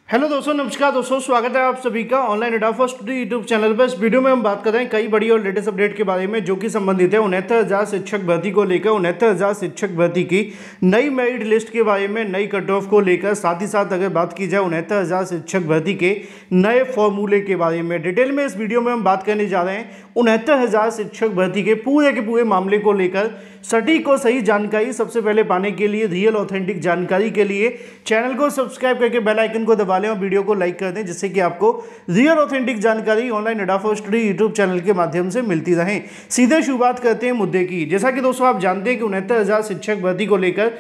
Hello दोस्तों, नमस्कार दोस्तों, स्वागत है आप सभी का ऑनलाइन अड्डा फॉर स्टडी यूट्यूब चैनल पर। इस वीडियो में हम बात कर रहे हैं कई बड़ी और लेटेस्ट अपडेट के बारे में जो कि संबंधित है 69,000 शिक्षक भर्ती को लेकर। 69,000 शिक्षक भर्ती की नई मेरिट लिस्ट के बारे में, नई कट ऑफ को लेकर, साथ ही साथ अगर बात की जाए 69,000 शिक्षक भर्ती के नए फॉर्मूले के बारे में डिटेल में इस वीडियो में हम बात करने जा रहे हैं। 69,000 शिक्षक भर्ती के पूरे मामले को लेकर सटीक और सही जानकारी सबसे पहले पाने के लिए, रियल ऑथेंटिक जानकारी के लिए चैनल को सब्सक्राइब करके बेल आइकन को दबा लें और वीडियो को लाइक कर दें, जिससे कि आपको रियल ऑथेंटिक जानकारी ऑनलाइन अड्डा फॉर स्टडी यूट्यूब चैनल के माध्यम से मिलती रहे। सीधे शुरुआत करते हैं मुद्दे की। जैसा कि दोस्तों आप जानते हैं कि 69,000 शिक्षक भर्ती को लेकर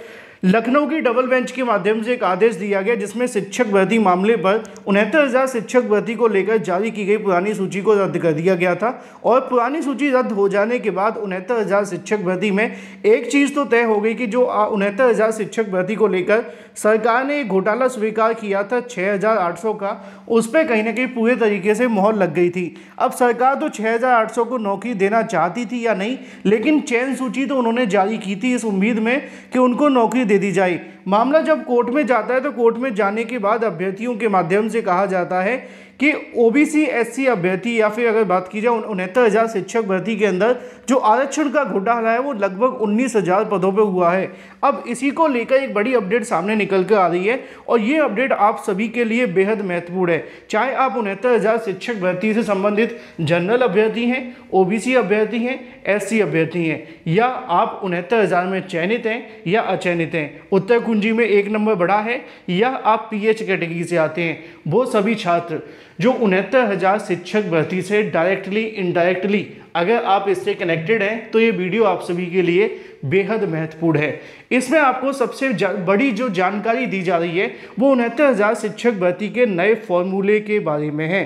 लखनऊ की डबल बेंच के माध्यम से एक आदेश दिया गया, जिसमें शिक्षक भर्ती मामले पर 69,000 शिक्षक भर्ती को लेकर जारी की गई पुरानी सूची को रद्द कर दिया गया था। और पुरानी सूची रद्द हो जाने के बाद 69,000 शिक्षक भर्ती में एक चीज़ तो तय हो गई कि जो 69,000 शिक्षक भर्ती को लेकर सरकार ने एक घोटाला स्वीकार किया था 6,800 का, उस पर कहीं ना कहीं पूरे तरीके से मोहर लग गई थी। अब सरकार तो 6,800 को नौकरी देना चाहती थी या नहीं, लेकिन चयन सूची तो उन्होंने जारी की थी इस उम्मीद में कि उनको नौकरी दे दी जाए। मामला जब कोर्ट में जाता है तो कोर्ट में जाने के बाद अभ्यर्थियों के माध्यम से कहा जाता है कि ओबीसी एससी अभ्यर्थी, या फिर अगर बात की जाए 69,000 शिक्षक भर्ती के अंदर जो आरक्षण का घोटाला है वो लगभग 19,000 पदों पर हुआ है। अब इसी को लेकर एक बड़ी अपडेट सामने निकल कर आ रही है और ये अपडेट आप सभी के लिए बेहद महत्वपूर्ण है। चाहे आप 69,000 शिक्षक भर्ती से संबंधित जनरल अभ्यर्थी हैं, ओबीसी अभ्यर्थी हैं, एससी अभ्यर्थी हैं, या आप 69,000 में चयनित हैं या अचयनित हैं, उत्तर कुंजी में 1 नंबर बढ़ा है, या आप पीएच कैटेगरी से आते हैं, वो सभी छात्र जो 69,000 शिक्षक भर्ती से डायरेक्टली इनडायरेक्टली अगर आप इससे कनेक्टेड हैं तो ये वीडियो आप सभी के लिए बेहद महत्वपूर्ण है। इसमें आपको सबसे बड़ी जो जानकारी दी जा रही है वो 69,000 शिक्षक भर्ती के नए फॉर्मूले के बारे में है।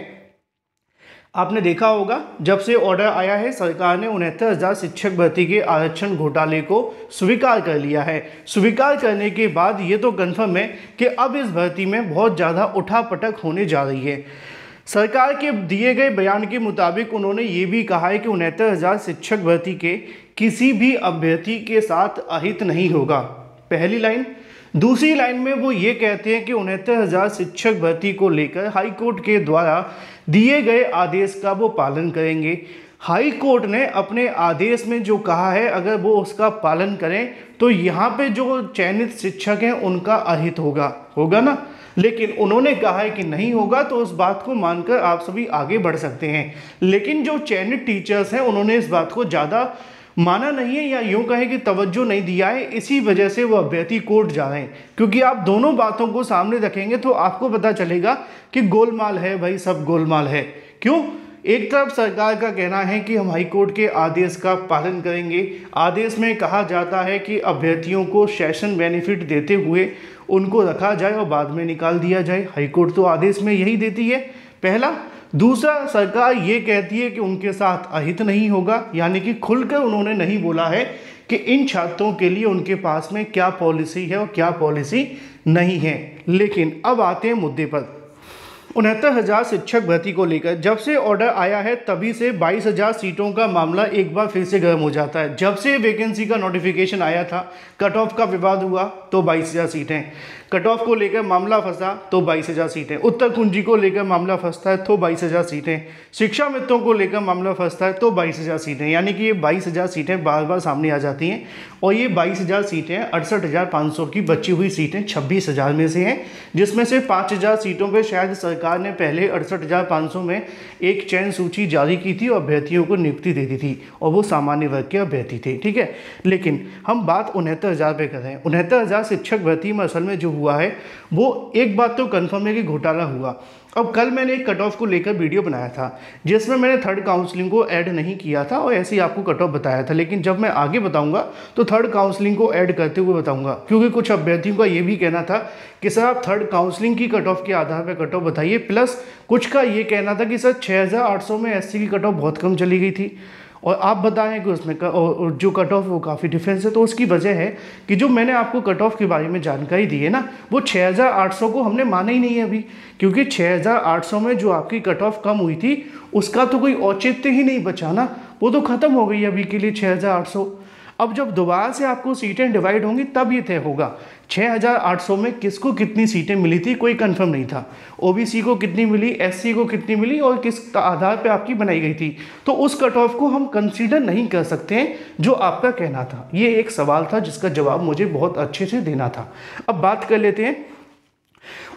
आपने देखा होगा जब से ऑर्डर आया है, सरकार ने 69,000 शिक्षक भर्ती के आरक्षण घोटाले को स्वीकार कर लिया है। स्वीकार करने के बाद ये तो कंफर्म है कि अब इस भर्ती में बहुत ज़्यादा उठापटक होने जा रही है। सरकार के दिए गए बयान के मुताबिक उन्होंने ये भी कहा है कि 69,000 शिक्षक भर्ती के किसी भी अभ्यर्थी के साथ अहित नहीं होगा, पहली लाइन। दूसरी लाइन में वो ये कहते हैं कि 69,000 शिक्षक भर्ती को लेकर हाई कोर्ट के द्वारा दिए गए आदेश का वो पालन करेंगे। हाई कोर्ट ने अपने आदेश में जो कहा है अगर वो उसका पालन करें तो यहाँ पे जो चयनित शिक्षक हैं उनका अहित होगा ना, लेकिन उन्होंने कहा है कि नहीं होगा, तो उस बात को मानकर आप सभी आगे बढ़ सकते हैं। लेकिन जो चयनित टीचर्स हैं उन्होंने इस बात को ज़्यादा माना नहीं है, या यूँ कहें कि तवज्जो नहीं दिया है, इसी वजह से वो अभ्यर्थी कोर्ट जा रहे हैं। क्योंकि आप दोनों बातों को सामने रखेंगे तो आपको पता चलेगा कि गोलमाल है भाई, सब गोलमाल है। क्यों? एक तरफ सरकार का कहना है कि हम हाई कोर्ट के आदेश का पालन करेंगे। आदेश में कहा जाता है कि अभ्यर्थियों को सेशन बेनिफिट देते हुए उनको रखा जाए और बाद में निकाल दिया जाए। हाई कोर्ट तो आदेश में यही देती है, पहला। दूसरा, सरकार ये कहती है कि उनके साथ अहित नहीं होगा, यानी कि खुलकर उन्होंने नहीं बोला है कि इन छात्रों के लिए उनके पास में क्या पॉलिसी है और क्या पॉलिसी नहीं है। लेकिन अब आते हैं मुद्दे पर। 69,000 शिक्षक भर्ती को लेकर जब से ऑर्डर आया है तभी से 22,000 सीटों का मामला एक बार फिर से गर्म हो जाता है। जब से वैकेंसी का नोटिफिकेशन आया था, कट ऑफ का विवाद हुआ तो 22,000 सीटें, कट ऑफ को लेकर मामला फंसा तो 22,000 सीटें, उत्तर कुंजी को लेकर मामला फंसता है तो 22,000 सीटें, शिक्षा मित्रों को लेकर मामला फंसता है तो 22,000 सीटें, यानी कि ये 22,000 सीटें बार बार सामने आ जाती हैं। और ये 22,000 सीटें 68,500 की बची हुई सीटें 26,000 में से हैं, जिसमें से 5,000 सीटों पर शायद सरकार ने पहले 68,500 में एक चयन सूची जारी की थी और अभ्यर्थियों को नियुक्ति दे दी थी, और वो सामान्य वर्ग के अभ्यर्थी थे, ठीक है। लेकिन हम बात 69,000 पे कर रहे हैं। 69,000 शिक्षक भर्ती में असल में जो हुआ है वो एक बात तो कन्फर्म है कि घोटाला हुआ। अब कल मैंने एक कट ऑफ को लेकर वीडियो बनाया था जिसमें मैंने थर्ड काउंसलिंग को ऐड नहीं किया था और ऐसे ही आपको कट ऑफ बताया था, लेकिन जब मैं आगे बताऊंगा तो थर्ड काउंसलिंग को ऐड करते हुए बताऊंगा, क्योंकि कुछ अभ्यर्थियों का ये भी कहना था कि सर आप थर्ड काउंसलिंग की कट ऑफ के आधार पर कट ऑफ बताइए। प्लस कुछ का ये कहना था कि सर 6,800 में एससी की कट ऑफ बहुत कम चली गई थी और आप बताएं कि उसमें जो कट ऑफ वो काफ़ी डिफरेंस है। तो उसकी वजह है कि जो मैंने आपको कट ऑफ के बारे में जानकारी दी है ना, वो 6,800 को हमने माना ही नहीं है अभी, क्योंकि 6,800 में जो आपकी कट ऑफ कम हुई थी उसका तो कोई औचित्य ही नहीं बचा ना, वो तो ख़त्म हो गई अभी के लिए 6,800। अब जब दोबारा से आपको सीटें डिवाइड होंगी तब ये तय होगा 6,800 में किसको कितनी सीटें मिली थी कोई कंफर्म नहीं था। ओबीसी को कितनी मिली, एससी को कितनी मिली और किस आधार पे आपकी बनाई गई थी। तो उस कट ऑफ को हम कंसीडर नहीं कर सकते हैं जो आपका कहना था। ये एक सवाल था जिसका जवाब मुझे बहुत अच्छे से देना था। अब बात कर लेते हैं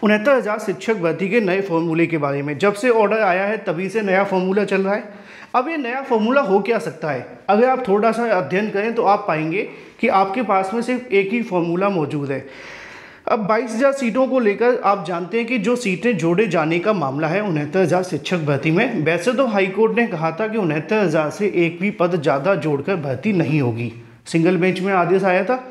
69,000 शिक्षक भर्ती के नए फॉर्मूले के बारे में। जब से ऑर्डर आया है तभी से नया फॉर्मूला चल रहा है। अब ये नया फॉर्मूला हो क्या सकता है? अगर आप थोड़ा सा अध्ययन करें तो आप पाएंगे कि आपके पास में सिर्फ एक ही फॉर्मूला मौजूद है। अब 22,000 सीटों को लेकर आप जानते हैं कि जो सीटें जोड़े जाने का मामला है 69,000 शिक्षक भर्ती में, वैसे तो हाईकोर्ट ने कहा था कि 69,000 से एक भी पद ज़्यादा जोड़कर भर्ती नहीं होगी। सिंगल बेंच में आदेश आया था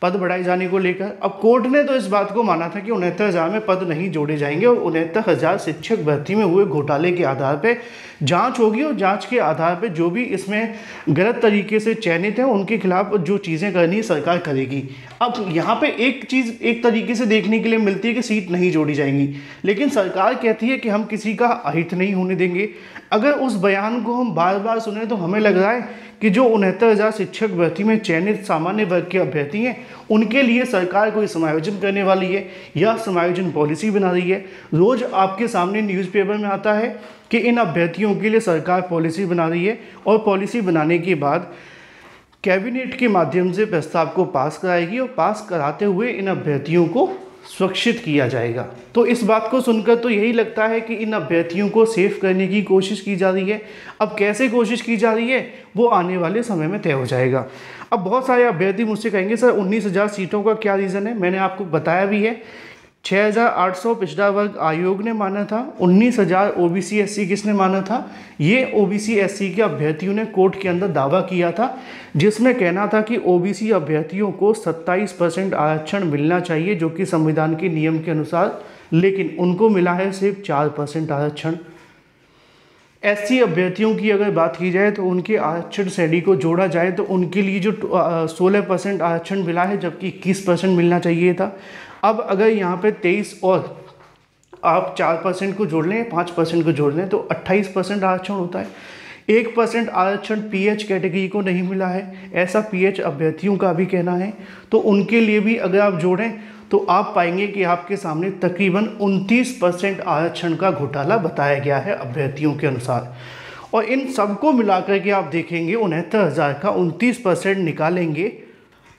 पद बढ़ाए जाने को लेकर। अब कोर्ट ने तो इस बात को माना था कि 69,000 में पद नहीं जोड़े जाएंगे और 69,000 शिक्षक भर्ती में हुए घोटाले के आधार पे जांच होगी और जांच के आधार पे जो भी इसमें गलत तरीके से चयनित है उनके खिलाफ जो चीज़ें करनी है सरकार करेगी। अब यहाँ पे एक चीज़ एक तरीके से देखने के लिए मिलती है कि सीट नहीं जोड़ी जाएंगी, लेकिन सरकार कहती है कि हम किसी का अहित नहीं होने देंगे। अगर उस बयान को हम बार बार सुने तो हमें लग रहा है कि जो 69,000 शिक्षक भर्ती में चयनित सामान्य वर्ग के अभ्यर्थी हैं उनके लिए सरकार कोई समायोजन करने वाली है या समायोजन पॉलिसी बना रही है। रोज़ आपके सामने न्यूज़पेपर में आता है कि इन अभ्यर्थियों के लिए सरकार पॉलिसी बना रही है और पॉलिसी बनाने के बाद कैबिनेट के माध्यम से प्रस्ताव को पास कराएगी और पास कराते हुए इन अभ्यर्थियों को सुरक्षित किया जाएगा। तो इस बात को सुनकर तो यही लगता है कि इन अभ्यर्थियों को सेफ करने की कोशिश की जा रही है। अब कैसे कोशिश की जा रही है वो आने वाले समय में तय हो जाएगा। अब बहुत सारे अभ्यर्थी मुझसे कहेंगे सर 19,000 सीटों का क्या रीज़न है? मैंने आपको बताया भी है 6,800 पिछड़ा वर्ग आयोग ने माना था, 19,000 ओबीसी एससी किसने माना था? ये ओबीसी एससी के अभ्यर्थियों ने कोर्ट के अंदर दावा किया था जिसमें कहना था कि ओबीसी अभ्यर्थियों को 27% आरक्षण मिलना चाहिए जो कि संविधान के नियम के अनुसार, लेकिन उनको मिला है सिर्फ 4% आरक्षण। एससी अभ्यर्थियों की अगर बात की जाए तो उनके आरक्षण श्रेणी को जोड़ा जाए तो उनके लिए जो 16% आरक्षण मिला है जबकि 21% मिलना चाहिए था। अब अगर यहाँ पे 23 और आप 4% को जोड़ लें, 5% को जोड़ लें तो 28% आरक्षण होता है। 1% आरक्षण पीएच कैटेगरी को नहीं मिला है, ऐसा पीएच अभ्यर्थियों का भी कहना है। तो उनके लिए भी अगर आप जोड़ें तो आप पाएंगे कि आपके सामने तकरीबन 29% आरक्षण का घोटाला बताया गया है अभ्यर्थियों के अनुसार। और इन सबको मिलाकर के आप देखेंगे 69,000 का 29% निकालेंगे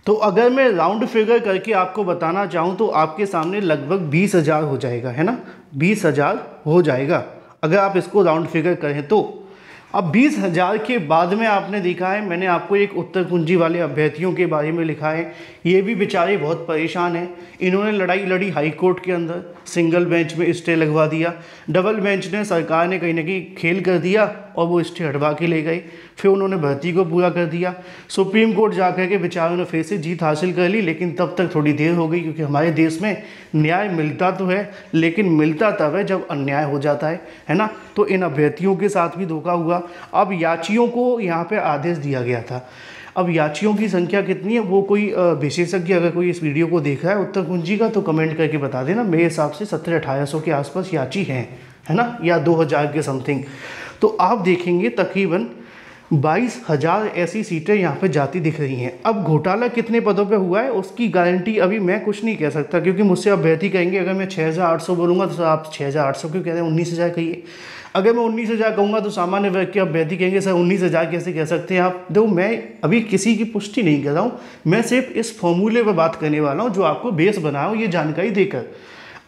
तो अगर मैं राउंड फिगर करके आपको बताना चाहूँ तो आपके सामने लगभग 20,000 हो जाएगा, है ना, 20,000 हो जाएगा अगर आप इसको राउंड फिगर करें तो। अब 20,000 के बाद में आपने देखा है, मैंने आपको एक उत्तर कुंजी वाले अभ्यर्थियों के बारे में लिखा है। ये भी बेचारे बहुत परेशान हैं। इन्होंने लड़ाई लड़ी हाई कोर्ट के अंदर, सिंगल बेंच में स्टे लगवा दिया, डबल बेंच ने सरकार ने कहीं ना कहीं खेल कर दिया और वो स्टे हटवा के ले गए। फिर उन्होंने भर्ती को पूरा कर दिया। सुप्रीम कोर्ट जाकर के बेचारों ने फिर से जीत हासिल कर ली, लेकिन तब तक थोड़ी देर हो गई क्योंकि हमारे देश में न्याय मिलता तो है लेकिन मिलता तब है जब अन्याय हो जाता है ना। तो इन अभ्यर्थियों के साथ भी धोखा हुआ। अब याचियों को यहाँ पे आदेश दिया गया था। अब याचियों की संख्या कितनी है वो कोई विशेषज्ञ अगर कोई इस वीडियो को देख रहा है उत्तर कुंजी का तो कमेंट करके बता देना। मेरे हिसाब से 1700-1800 के आसपास याची हैं, है ना, या 2000 के समथिंग। तो आप देखेंगे तकरीबन 22,000 ऐसी सीटें यहाँ पे जाती दिख रही हैं। अब घोटाला कितने पदों पे हुआ है उसकी गारंटी अभी मैं कुछ नहीं कह सकता क्योंकि मुझसे अभ्यर्थी कहेंगे अगर मैं 6,800 बोलूँगा तो आप 6,800 क्यों कह रहे हैं, 19,000 कहिए। अगर मैं 19,000 कहूँगा तो सामान्य वर्ग के अभ्यर्थी कहेंगे सर 19,000 कैसे कह सकते हैं आप। देखो मैं अभी किसी की पुष्टि नहीं कर रहा हूँ, मैं सिर्फ इस फॉर्मूले पर बात करने वाला हूँ जो आपको बेस बनाया हूँ ये जानकारी देकर।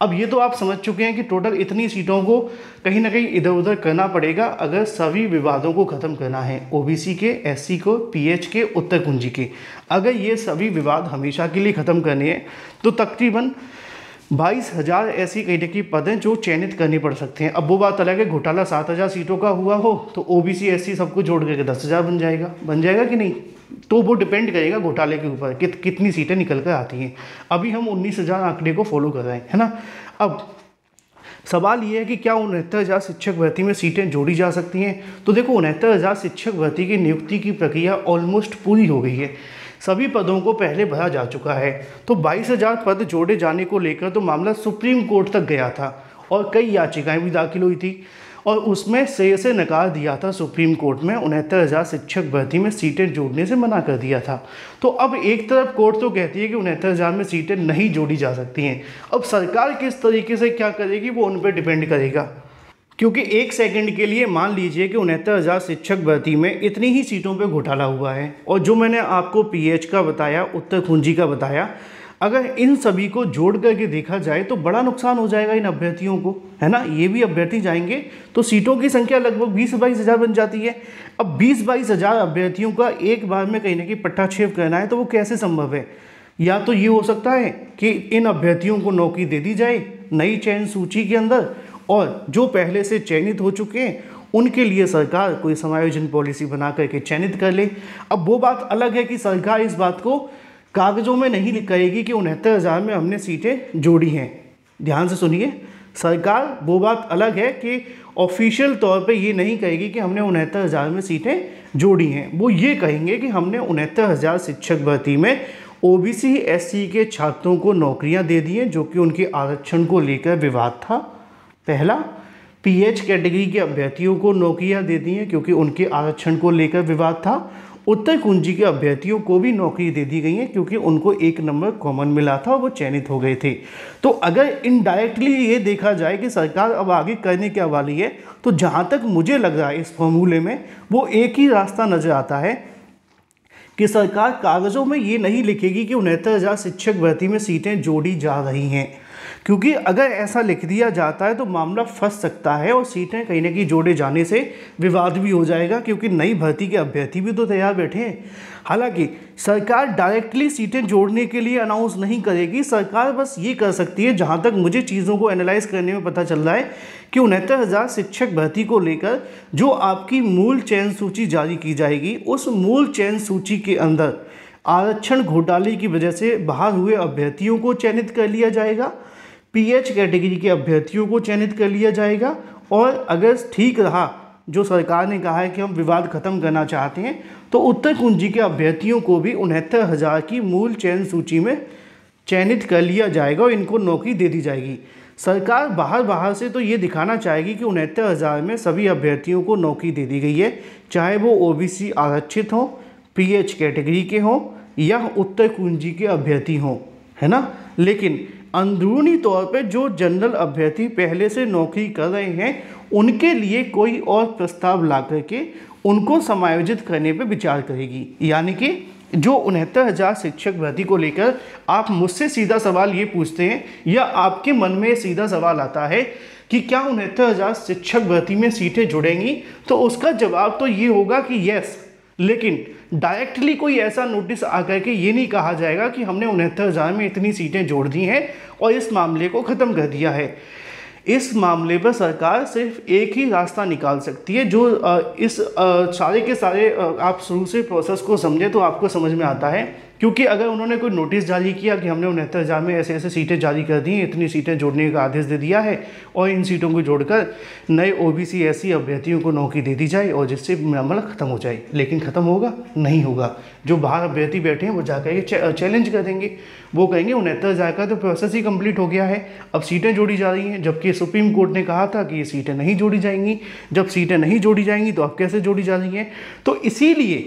अब ये तो आप समझ चुके हैं कि टोटल इतनी सीटों को कहीं ना कहीं इधर उधर करना पड़ेगा अगर सभी विवादों को ख़त्म करना है, ओबीसी के, एससी को, पीएच के, उत्तर कुंजी के। अगर ये सभी विवाद हमेशा के लिए ख़त्म करने हैं तो तकरीबन 22,000 ऐसी कैटेगरी पद हैं जो चयनित करने पड़ सकते हैं। अब वो बात अलग है घोटाला 7,000 सीटों का हुआ हो तो ओबीसी एससी सबको जोड़ करके 10,000 बन जाएगा कि नहीं, तो वो डिपेंड करेगा घोटाले के ऊपर कितनी सीटें निकल कर आती हैं। अभी हम 19,000 आंकड़े को फॉलो कर रहे हैं, है ना। अब सवाल ये है कि क्या 69,000 शिक्षक भर्ती में सीटें जोड़ी जा सकती हैं? तो देखो 69,000 शिक्षक भर्ती की नियुक्ति की प्रक्रिया ऑलमोस्ट पूरी हो गई है, सभी पदों को पहले भरा जा चुका है। तो 22,000 पद जोड़े जाने को लेकर तो मामला सुप्रीम कोर्ट तक गया था और कई याचिकाएं भी दाखिल हुई थी और उसमें से नकार दिया था सुप्रीम कोर्ट में, 69,000 शिक्षक भर्ती में सीटें जोड़ने से मना कर दिया था। तो अब एक तरफ कोर्ट तो कहती है कि 69,000 में सीटें नहीं जोड़ी जा सकती हैं, अब सरकार किस तरीके से क्या करेगी वो उन पर डिपेंड करेगा। क्योंकि एक सेकंड के लिए मान लीजिए कि 69,000 शिक्षक भर्ती में इतनी ही सीटों पे घोटाला हुआ है, और जो मैंने आपको पीएच का बताया, उत्तर कुंजी का बताया, अगर इन सभी को जोड़ करके देखा जाए तो बड़ा नुकसान हो जाएगा इन अभ्यर्थियों को, है ना। ये भी अभ्यर्थी जाएंगे तो सीटों की संख्या लगभग 20-22 हज़ार बन जाती है। अब 20-22 हज़ार अभ्यर्थियों का एक बार में कहीं ना कहीं पट्टाक्षेप करना है तो वो कैसे संभव है। या तो ये हो सकता है कि इन अभ्यर्थियों को नौकरी दे दी जाए नई चयन सूची के अंदर, और जो पहले से चयनित हो चुके हैं उनके लिए सरकार कोई समायोजन पॉलिसी बना करके चयनित कर ले। अब वो बात अलग है कि सरकार इस बात को कागज़ों में नहीं कहेगी कि 69,000 में हमने सीटें जोड़ी हैं। ध्यान से सुनिए, सरकार वो बात अलग है कि ऑफिशियल तौर पे ये नहीं कहेगी कि हमने 69,000 में सीटें जोड़ी हैं। वो ये कहेंगे कि हमने 69,000 शिक्षक भर्ती में ओबीसी एससी के छात्रों को नौकरियां दे दी हैं जो कि उनके आरक्षण को लेकर विवाद था। पहला, पीएच कैटेगरी के अभ्यर्थियों को नौकरियां दे दी हैं क्योंकि उनके आरक्षण को लेकर विवाद था। उत्तर कुंजी के अभ्यर्थियों को भी नौकरी दे दी गई है क्योंकि उनको 1 नंबर कॉमन मिला था और वो चयनित हो गए थे। तो अगर इनडायरेक्टली ये देखा जाए कि सरकार अब आगे करने क्या वाली है, तो जहाँ तक मुझे लग रहा है इस फॉर्मूले में वो एक ही रास्ता नज़र आता है कि सरकार कागज़ों में ये नहीं लिखेगी कि 69,000 शिक्षक भर्ती में सीटें जोड़ी जा रही हैं, क्योंकि अगर ऐसा लिख दिया जाता है तो मामला फंस सकता है और सीटें कहीं ना कहीं जोड़े जाने से विवाद भी हो जाएगा, क्योंकि नई भर्ती के अभ्यर्थी भी तो तैयार बैठे हैं। हालांकि सरकार डायरेक्टली सीटें जोड़ने के लिए अनाउंस नहीं करेगी, सरकार बस ये कर सकती है, जहाँ तक मुझे चीज़ों को एनालाइज करने में पता चल रहा है कि 69,000 शिक्षक भर्ती को लेकर जो आपकी मूल चयन सूची जारी की जाएगी, उस मूल चयन सूची के अंदर आरक्षण घोटाले की वजह से बाहर हुए अभ्यर्थियों को चयनित कर लिया जाएगा, पीएच कैटेगरी के अभ्यर्थियों को चयनित कर लिया जाएगा, और अगर ठीक रहा जो सरकार ने कहा है कि हम विवाद खत्म करना चाहते हैं, तो उत्तर कुंजी के अभ्यर्थियों को भी 69,000 की मूल चयन सूची में चयनित कर लिया जाएगा और इनको नौकरी दे दी जाएगी। सरकार बाहर से तो ये दिखाना चाहेगी कि 69,000 में सभी अभ्यर्थियों को नौकरी दे दी गई है, चाहे वो ओबीसी आरक्षित हों, पीएच कैटेगरी के हों या उत्तर कुंजी के अभ्यर्थी हों, है ना। लेकिन अंदरूनी तौर पे जो जनरल अभ्यर्थी पहले से नौकरी कर रहे हैं उनके लिए कोई और प्रस्ताव ला करके उनको समायोजित करने पे विचार करेगी। यानी कि जो 69,000 शिक्षक भर्ती को लेकर आप मुझसे सीधा सवाल ये पूछते हैं या आपके मन में सीधा सवाल आता है कि क्या 69,000 शिक्षक भर्ती में सीटें जुड़ेंगी, तो उसका जवाब तो ये होगा कि यस। लेकिन डायरेक्टली कोई ऐसा नोटिस आकर के ये नहीं कहा जाएगा कि हमने 69,000 में इतनी सीटें जोड़ दी हैं और इस मामले को ख़त्म कर दिया है। इस मामले पर सरकार सिर्फ एक ही रास्ता निकाल सकती है, जो इस सारे के सारे आप शुरू से प्रोसेस को समझें तो आपको समझ में आता है। क्योंकि अगर उन्होंने कोई नोटिस जारी किया कि हमने 69,000 में ऐसे ऐसे सीटें जारी कर दी हैं, इतनी सीटें जोड़ने का आदेश दे दिया है और इन सीटों को जोड़कर नए ओबीसी एससी अभ्यर्थियों को नौकरी दे दी जाए और जिससे मामला ख़त्म हो जाए, लेकिन ख़त्म होगा नहीं होगा। जो बाहर अभ्यर्थी बैठे हैं वो जाकर चैलेंज कर देंगे, वो कहेंगे 69,000 का तो प्रोसेस ही कंप्लीट हो गया है, अब सीटें जोड़ी जा रही हैं, जबकि सुप्रीम कोर्ट ने कहा था कि ये सीटें नहीं जोड़ी जाएंगी। जब सीटें नहीं जोड़ी जाएंगी तो अब कैसे जोड़ी जा रही हैं। तो इसीलिए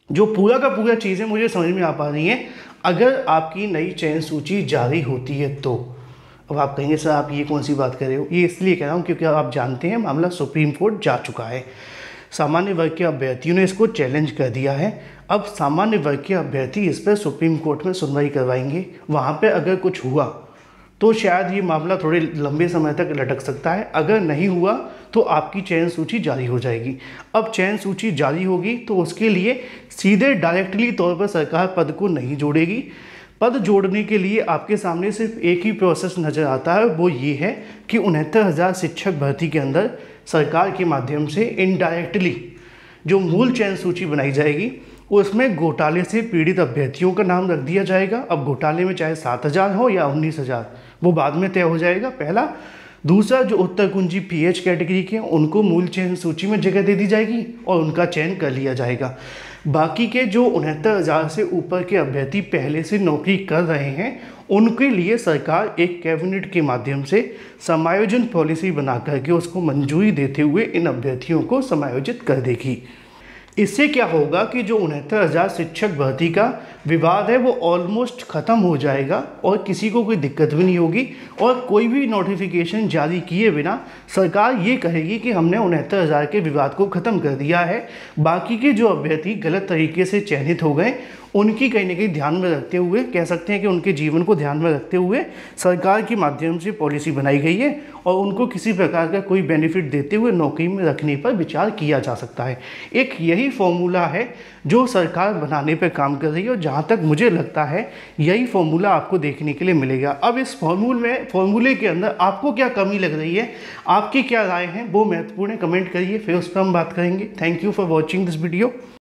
जो पूरा का पूरा चीज़ें मुझे समझ में आ पा रही हैं, अगर आपकी नई चयन सूची जारी होती है तो। अब आप कहेंगे सर आप ये कौन सी बात कर रहे हो, ये इसलिए कह रहा हूँ क्योंकि आप जानते हैं मामला सुप्रीम कोर्ट जा चुका है, सामान्य वर्ग के अभ्यर्थियों ने इसको चैलेंज कर दिया है। अब सामान्य वर्ग के अभ्यर्थी इस पर सुप्रीम कोर्ट में सुनवाई करवाएंगे, वहाँ पर अगर कुछ हुआ तो शायद ये मामला थोड़े लंबे समय तक लटक सकता है, अगर नहीं हुआ तो आपकी चयन सूची जारी हो जाएगी। अब चयन सूची जारी होगी तो उसके लिए सीधे डायरेक्टली तौर पर सरकार पद को नहीं जोड़ेगी। पद जोड़ने के लिए आपके सामने सिर्फ एक ही प्रोसेस नज़र आता है, वो ये है कि 69,000 शिक्षक भर्ती के अंदर सरकार के माध्यम से इनडायरेक्टली जो मूल चयन सूची बनाई जाएगी उसमें घोटाले से पीड़ित अभ्यर्थियों का नाम रख दिया जाएगा। अब घोटाले में चाहे 7,000 हो या 19,000 वो बाद में तय हो जाएगा, पहला। दूसरा, जो उत्तर कुंजी पीएच कैटेगरी के उनको मूल चयन सूची में जगह दे दी जाएगी और उनका चयन कर लिया जाएगा। बाकी के जो 69,000 से ऊपर के अभ्यर्थी पहले से नौकरी कर रहे हैं उनके लिए सरकार एक कैबिनेट के माध्यम से समायोजन पॉलिसी बना करके उसको मंजूरी देते हुए इन अभ्यर्थियों को समायोजित कर देगी। इससे क्या होगा कि जो 69,000 शिक्षक भर्ती का विवाद है वो ऑलमोस्ट ख़त्म हो जाएगा और किसी को कोई दिक्कत भी नहीं होगी और कोई भी नोटिफिकेशन जारी किए बिना सरकार ये कहेगी कि हमने 69,000 के विवाद को ख़त्म कर दिया है। बाकी के जो अभ्यर्थी गलत तरीके से चयनित हो गए उनकी कहीं ना कहीं ध्यान में रखते हुए कह सकते हैं कि उनके जीवन को ध्यान में रखते हुए सरकार के माध्यम से पॉलिसी बनाई गई है और उनको किसी प्रकार का कोई बेनिफिट देते हुए नौकरी में रखने पर विचार किया जा सकता है। एक यही फॉर्मूला है जो सरकार बनाने पर काम कर रही है और जहाँ तक मुझे लगता है यही फॉर्मूला आपको देखने के लिए मिलेगा। अब इस फॉर्मूले के अंदर आपको क्या कमी लग रही है, आपकी क्या राय है, वो महत्वपूर्ण है, कमेंट करिए, फिर उस पर हम बात करेंगे। Thank you for watching this video.